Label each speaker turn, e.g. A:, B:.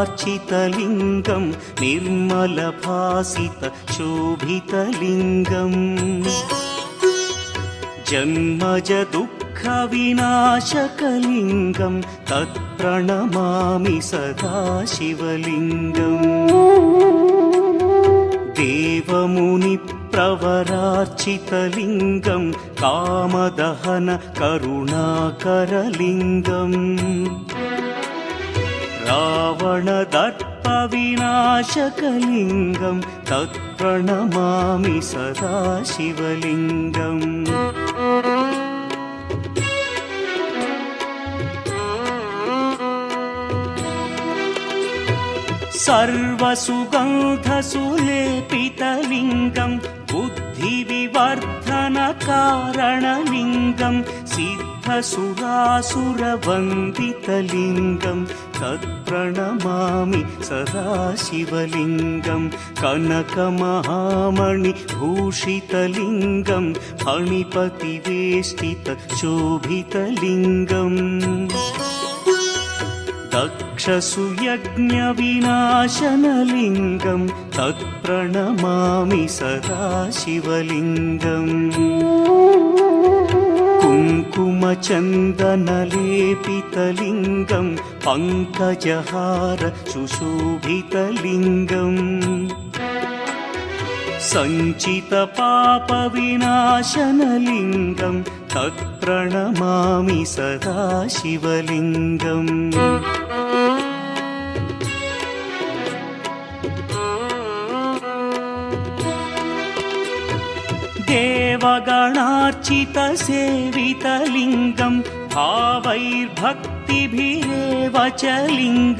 A: प्रवरार्चितलिङ्गं निर्मलभासितशोभितलिङ्गम् जन्मज दुःखविनाशकलिङ्गं तत्प्रणमामि सदा शिवलिङ्गम् देवमुनिप्रवरार्चितलिङ्गं कामदहन करुणाकरलिङ्गम् रावणदर्पविनाशकलिङ्गं तत्प्रणमामि सदा शिवलिङ्गम् सर्वसुगन्धसुलेपितलिङ्गं बुद्धिविवर्धनकारणलिङ्गं सिद्धसुरासुरवन्दितलिङ्गं तत्प्रणमामि सदा शिवलिङ्गं कनकमहामणिभूषितलिङ्गं फणिपतिवेष्टितशोभितलिङ्गम् दक्षसुयज्ञविनाशनलिङ्गं तत्प्रणमामि सदा शिवलिङ्गम् कुङ्कुमचन्दनलेपितलिङ्गं पङ्कजहार सुशोभितलिङ्गम् सञ्चितपापविनाशनलिङ्गं तत्प्रणमामि सदा शिवलिङ्गम् देवगणार्चितसेवितलिङ्गं भावैर्भक्तिभिरेव च लिङ्गम्